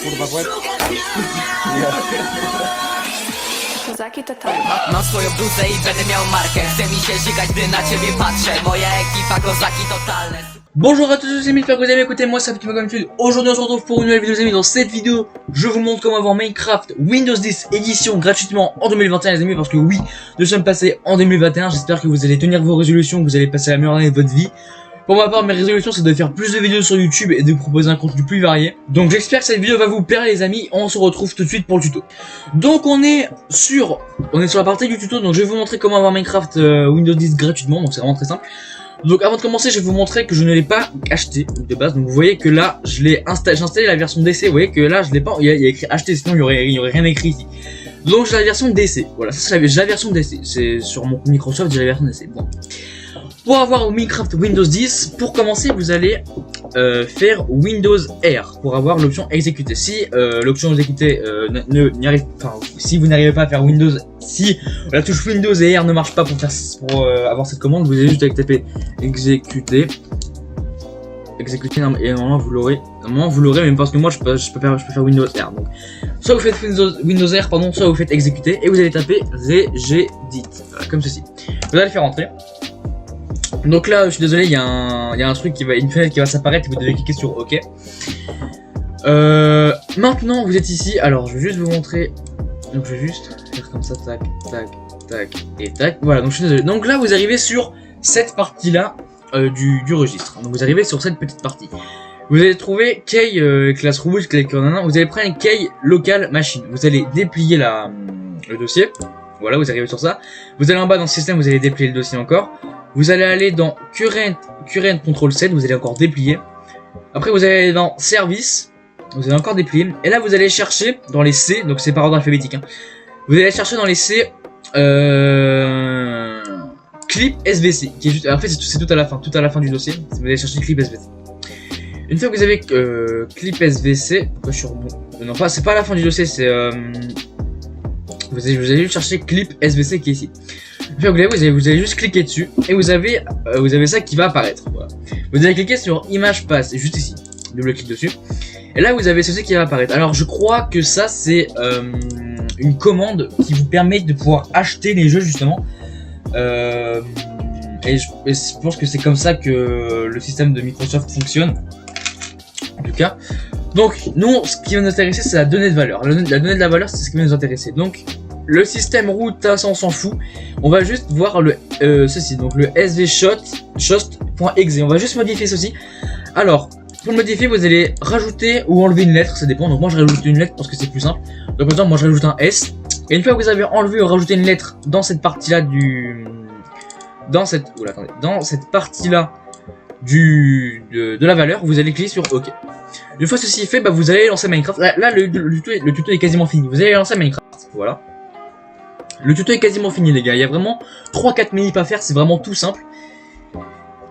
kurwa w łeb. Kozaki totalnie. Mam swoją bluzę i będę miał markę. Chce mi się żygać, gdy na ciebie patrzę. Moja ekipa kozaki totalne. Bonjour à tous les amis, j'espère que vous allez écouter, moi c'est Petit comme d'habitude. Aujourd'hui on se retrouve pour une nouvelle vidéo les amis. Dans cette vidéo, je vous montre comment avoir Minecraft Windows 10 édition gratuitement en 2021 les amis. Parce que oui, nous sommes passés en 2021, j'espère que vous allez tenir vos résolutions, que vous allez passer la meilleure année de votre vie. Pour ma part, mes résolutions c'est de faire plus de vidéos sur YouTube et de vous proposer un contenu plus varié. Donc j'espère que cette vidéo va vous plaire les amis, on se retrouve tout de suite pour le tuto. Donc on est sur la partie du tuto, donc je vais vous montrer comment avoir Minecraft Windows 10 gratuitement, donc c'est vraiment très simple. Donc avant de commencer, je vais vous montrer que je ne l'ai pas acheté de base. Donc vous voyez que là, je l'ai installé, j'ai installé la version DC. Vous voyez que là, je l'ai pas, il y a écrit acheter, sinon il y aurait rien écrit ici. Donc j'ai la version DC. Voilà, ça c'est la version DC. C'est sur mon Microsoft, j'ai la version DC. Bon. Pour avoir Minecraft Windows 10, pour commencer, vous allez faire Windows R pour avoir l'option exécuter. Si l'option exécuter n'y arrive, enfin, si vous n'arrivez pas à faire Windows, si la touche Windows et R ne marche pas pour avoir cette commande, vous allez juste taper exécuter, et normalement vous l'aurez. Normalement vous l'aurez, même parce que moi je peux faire Windows R. Donc soit vous faites Windows R, pardon, soit vous faites exécuter et vous allez taper regedit, voilà, comme ceci. Vous allez faire entrer. Donc là, je suis désolé, il y a un truc une fenêtre qui va s'apparaître et vous devez cliquer sur OK. Maintenant, vous êtes ici. Alors, je vais juste vous montrer. Donc, je vais juste faire comme ça, tac, tac, tac et tac. Voilà, donc je suis désolé. Donc là, vous arrivez sur cette partie-là du registre. Donc, vous arrivez sur cette petite partie. Vous allez trouver key classe rouge, vous allez prendre key local machine. Vous allez déplier le dossier. Voilà, vous arrivez sur ça. Vous allez en bas dans le système, vous allez déplier le dossier encore. Vous allez aller dans Current Control 7, vous allez encore déplier. Après vous allez aller dans Service, vous allez encore déplier. Et là vous allez chercher dans les C, donc c'est par ordre alphabétique. Hein. Vous allez chercher dans les C Clip SVC, qui est juste, en fait c'est tout à la fin du dossier. Vous allez chercher Clip SVC. Une fois que vous avez Clip SVC, pourquoi je suis rebond? Non, pas, c'est pas à la fin du dossier, c'est vous allez juste chercher Clip SVC qui est ici. Vous allez juste cliquer dessus et vous avez ça qui va apparaître. Voilà. Vous allez cliquer sur Image Pass, juste ici, double clic dessus. Et là vous avez ceci qui va apparaître. Alors je crois que ça c'est une commande qui vous permet de pouvoir acheter les jeux justement. Et je pense que c'est comme ça que le système de Microsoft fonctionne. En tout cas. Donc nous, ce qui va nous intéresser, c'est la donnée de valeur. La donnée de la valeur, c'est ce qui va nous intéresser. Donc le système root, ça on s'en fout. On va juste voir ceci, donc le svshot.exe. On va juste modifier ceci. Alors, pour le modifier, vous allez rajouter ou enlever une lettre, ça dépend. Donc moi je rajoute une lettre parce que c'est plus simple. Donc par exemple, moi je rajoute un S. Et une fois que vous avez enlevé ou rajouté une lettre dans cette partie-là dans cette partie-là de la valeur, vous allez cliquer sur OK. Une fois ceci fait, bah, vous allez lancer Minecraft. Là le tuto est quasiment fini. Vous allez lancer Minecraft. Voilà. Le tuto est quasiment fini les gars. Il y a vraiment 3-4 manip à faire. C'est vraiment tout simple.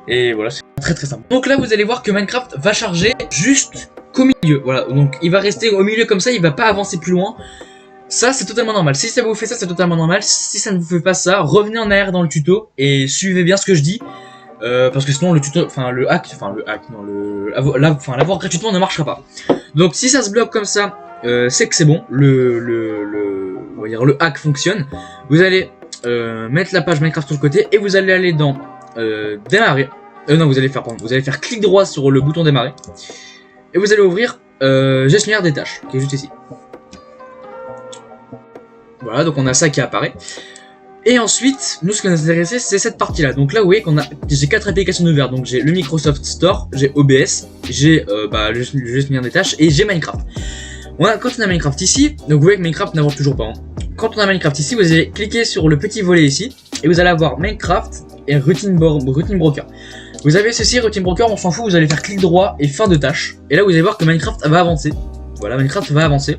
Et voilà, c'est très très simple. Donc là vous allez voir que Minecraft va charger juste qu'au milieu. Voilà. Donc il va rester au milieu comme ça. Il va pas avancer plus loin. Ça c'est totalement normal. Si ça vous fait ça, c'est totalement normal. Si ça ne vous fait pas ça, revenez en arrière dans le tuto et suivez bien ce que je dis. Parce que sinon le tuto, l'avoir gratuitement ne marchera pas. Donc si ça se bloque comme ça, c'est que c'est bon, on va dire le hack fonctionne. Vous allez mettre la page Minecraft sur le côté et vous allez aller dans démarrer. Non, vous allez faire clic droit sur le bouton démarrer et vous allez ouvrir gestionnaire des tâches qui est juste ici. Voilà, donc on a ça qui apparaît. Et ensuite, nous ce qui nous intéresse c'est cette partie là. Donc là vous voyez j'ai 4 applications ouvertes. Donc j'ai le Microsoft Store, j'ai OBS, j'ai le gestionnaire des tâches et j'ai Minecraft. Quand on a Minecraft ici, donc vous voyez que Minecraft n'avance toujours pas. Hein. Quand on a Minecraft ici, vous allez cliquer sur le petit volet ici et vous allez avoir Minecraft et Routine Broker. Vous avez ceci, Routine Broker, on s'en fout, vous allez faire clic droit et fin de tâche. Et là vous allez voir que Minecraft va avancer. Voilà, Minecraft va avancer.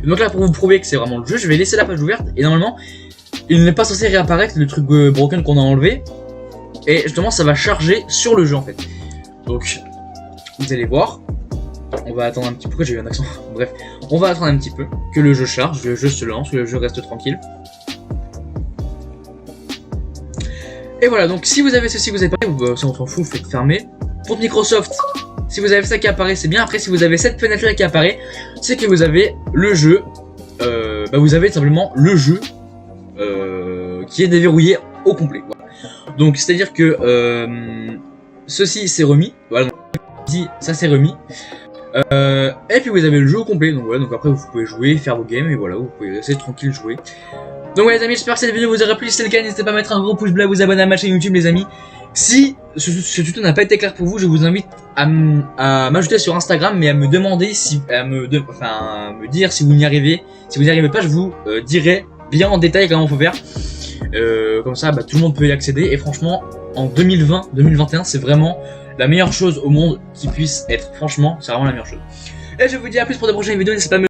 Donc là pour vous prouver que c'est vraiment le jeu, je vais laisser la page ouverte et normalement il n'est pas censé réapparaître le truc broken qu'on a enlevé. Et justement ça va charger sur le jeu en fait. Donc vous allez voir. On va attendre un petit peu, pourquoi j'ai eu un accent? Bref, on va attendre un petit peu que le jeu charge, le jeu se lance, que le jeu reste tranquille. Et voilà, donc si vous avez ceci, vous avez pas, ça on s'en fout, faites fermer. Pour Microsoft, Si vous avez ça qui apparaît, c'est bien. Après, si vous avez cette fenêtre là qui apparaît, c'est que vous avez le jeu. Vous avez simplement le jeu qui est déverrouillé au complet. Voilà. Donc, c'est-à-dire que ceci c'est remis. Voilà, donc, ici, ça c'est remis. Et puis vous avez le jeu au complet. Donc voilà, donc après vous pouvez jouer, faire vos games et voilà, vous pouvez rester tranquille jouer. Donc voilà les amis, j'espère que cette vidéo vous aura plu. Si c'est le cas, n'hésitez pas à mettre un gros pouce bleu, à vous abonner à ma chaîne YouTube les amis. Si ce tuto n'a pas été clair pour vous, je vous invite à m'ajouter sur Instagram, mais à me demander si, à me dire si vous n'y arrivez. Si vous n'y arrivez pas, je vous dirai bien en détail comment faut faire. Comme ça, tout le monde peut y accéder. Et franchement, en 2020-2021, c'est vraiment la meilleure chose au monde qui puisse être. Franchement, c'est vraiment la meilleure chose. Et je vous dis à plus pour de prochaines vidéos. N'hésitez pas à me